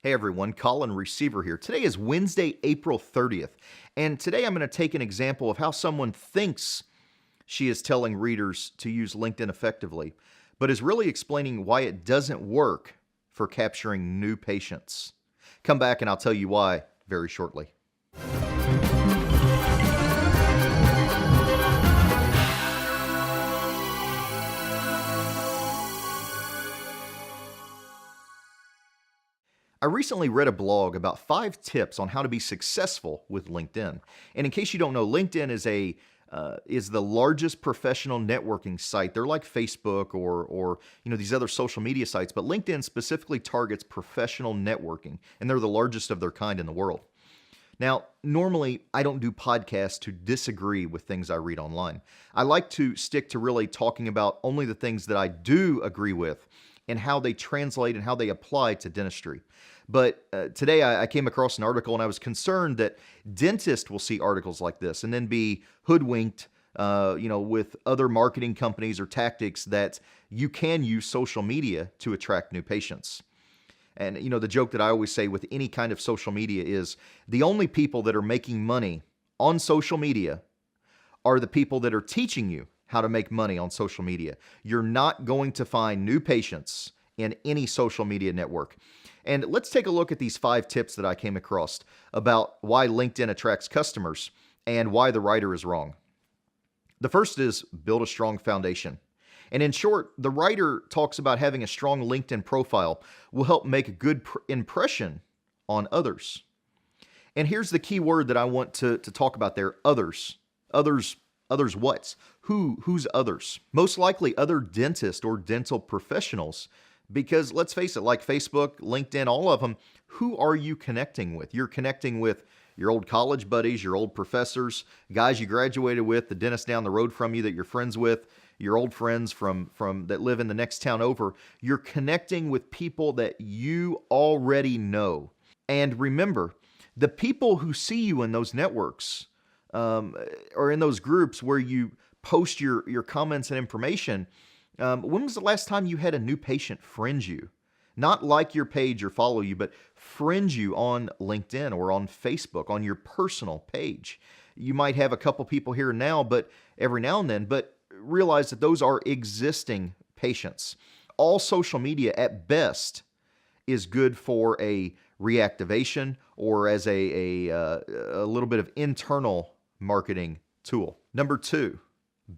Hey everyone, Colin Receiver here. Today is Wednesday, April 30th, and today I'm going to take an example of how someone thinks she is telling readers to use LinkedIn effectively, but is really explaining why it doesn't work for capturing new patients. Come back and I'll tell you why very shortly. I recently read a blog about 5 tips on how to be successful with LinkedIn. And in case you don't know, LinkedIn is the largest professional networking site. They're like Facebook or these other social media sites, but LinkedIn specifically targets professional networking, and they're the largest of their kind in the world. Now, normally I don't do podcasts to disagree with things I read online. I like to stick to really talking about only the things that I do agree with and how they translate and how they apply to dentistry. But today I came across an article and I was concerned that dentists will see articles like this and then be hoodwinked, with other marketing companies or tactics that you can use social media to attract new patients. And, the joke that I always say with any kind of social media is the only people that are making money on social media are the people that are teaching you how to make money on social media. You're not going to find new patients in any social media network. And let's take a look at these 5 tips that I came across about why LinkedIn attracts customers and why the writer is wrong. The first is build a strong foundation. And in short, the writer talks about having a strong LinkedIn profile will help make a good impression on others. And here's the key word that I want to talk about there, others. Others what? Who's others? Most likely other dentists or dental professionals. Because let's face it, like Facebook, LinkedIn, all of them, who are you connecting with? You're connecting with your old college buddies, your old professors, guys you graduated with, the dentist down the road from you that you're friends with, your old friends from that live in the next town over. You're connecting with people that you already know. And remember, the people who see you in those networks or in those groups where you post your comments and information, when was the last time you had a new patient friend you? Not like your page or follow you, but friend you on LinkedIn or on Facebook, on your personal page. You might have a couple people here and now, but every now and then, but realize that those are existing patients. All social media at best is good for a reactivation or as a little bit of internal marketing tool. Number 2,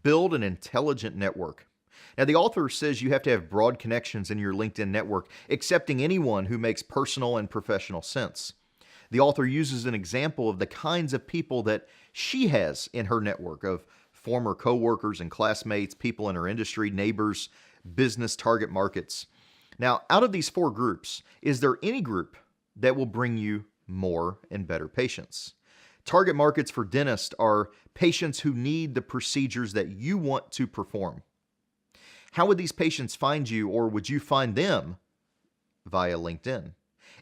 build an intelligent network. Now, the author says you have to have broad connections in your LinkedIn network, accepting anyone who makes personal and professional sense. The author uses an example of the kinds of people that she has in her network of former coworkers and classmates, people in her industry, neighbors, business target markets. Now, out of these 4 groups, is there any group that will bring you more and better patients? Target markets for dentists are patients who need the procedures that you want to perform. How would these patients find you, or would you find them via LinkedIn?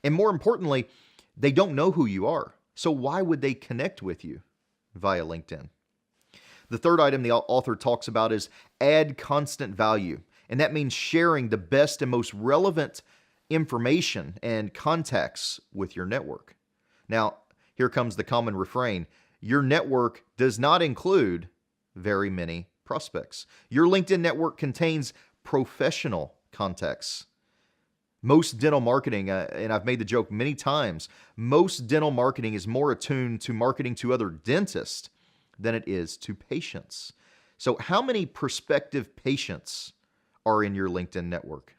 And more importantly, they don't know who you are. So why would they connect with you via LinkedIn? The third item the author talks about is add constant value. And that means sharing the best and most relevant information and contacts with your network. Now, here comes the common refrain. Your network does not include very many prospects. Your LinkedIn network contains professional contacts. Most dental marketing, and I've made the joke many times, most dental marketing is more attuned to marketing to other dentists than it is to patients. So how many prospective patients are in your LinkedIn network?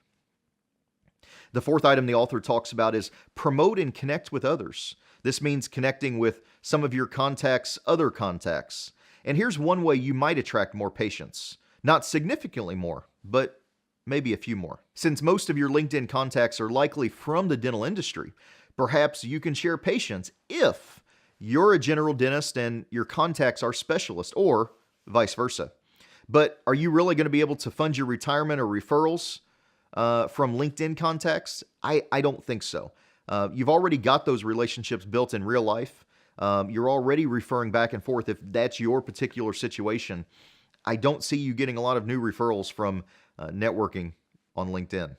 The fourth item the author talks about is promote and connect with others. This means connecting with some of your contacts' other contacts. And here's one way you might attract more patients. Not significantly more, but maybe a few more. Since most of your LinkedIn contacts are likely from the dental industry, perhaps you can share patients if you're a general dentist and your contacts are specialists, or vice versa. But are you really going to be able to fund your retirement or referrals from LinkedIn contacts? I don't think so. You've already got those relationships built in real life. You're already referring back and forth if that's your particular situation. I don't see you getting a lot of new referrals from networking on LinkedIn.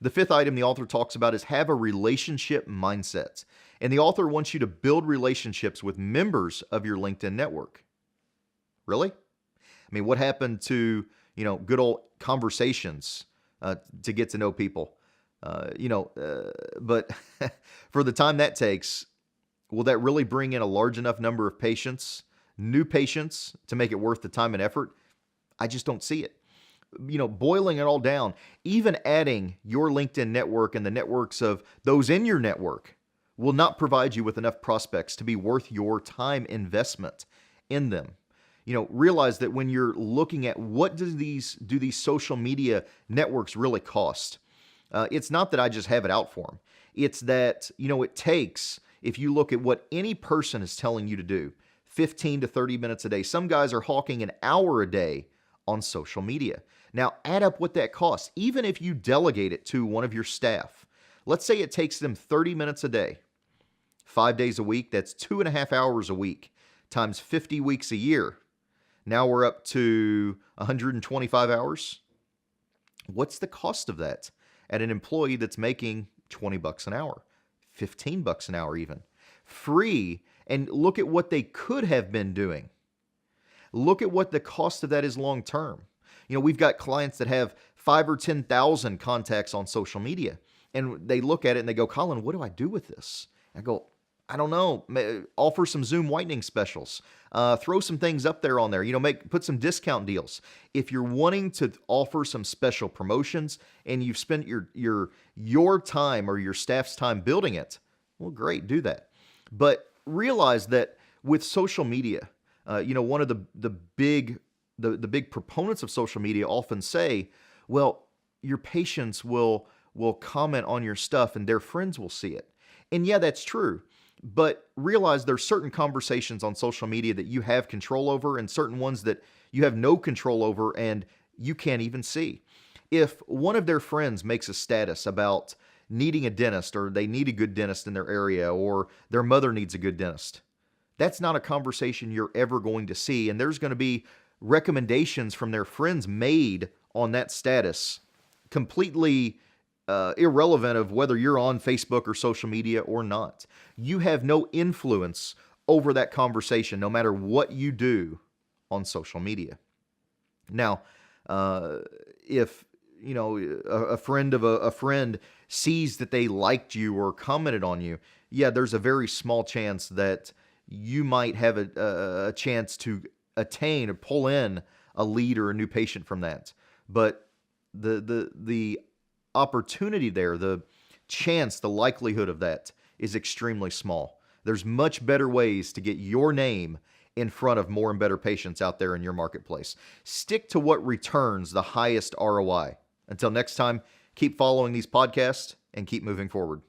The fifth item the author talks about is have a relationship mindset. And the author wants you to build relationships with members of your LinkedIn network. Really? I mean, what happened to, good old conversations to get to know people? But for the time that takes, will that really bring in a large enough number of patients, new patients, to make it worth the time and effort? I just don't see it. Boiling it all down, even adding your LinkedIn network and the networks of those in your network will not provide you with enough prospects to be worth your time investment in them. Realize that when you're looking at what do these social media networks really cost, it's not that I just have it out for them. It's that, it takes, if you look at what any person is telling you to do, 15 to 30 minutes a day. Some guys are hawking an hour a day on social media. Now, add up what that costs. Even if you delegate it to one of your staff, let's say it takes them 30 minutes a day, 5 days a week, that's 2.5 hours a week, times 50 weeks a year. Now we're up to 125 hours. What's the cost of that at an employee that's making $20 an hour, $15 an hour even? Free, and look at what they could have been doing. Look at what the cost of that is long term. We've got clients that have 5,000 or 10,000 contacts on social media, and they look at it and they go, Colin, what do I do with this? I go, I don't know. Offer some Zoom whitening specials. Throw some things up there on there. Put some discount deals. If you're wanting to offer some special promotions and you've spent your time or your staff's time building it, well, great, do that. But realize that with social media, one of the big proponents of social media often say, well, your patients will comment on your stuff and their friends will see it. And yeah, that's true. But realize there's certain conversations on social media that you have control over and certain ones that you have no control over and you can't even see. If one of their friends makes a status about needing a dentist, or they need a good dentist in their area, or their mother needs a good dentist, that's not a conversation you're ever going to see. And there's going to be recommendations from their friends made on that status, completely irrelevant of whether you're on Facebook or social media or not. You have no influence over that conversation, no matter what you do on social media. Now, if a friend of a friend sees that they liked you or commented on you, yeah, there's a very small chance that you might have a chance to attain or pull in a lead or a new patient from that. But the opportunity there, the chance, the likelihood of that is extremely small. There's much better ways to get your name in front of more and better patients out there in your marketplace. Stick to what returns the highest ROI. Until next time, keep following these podcasts and keep moving forward.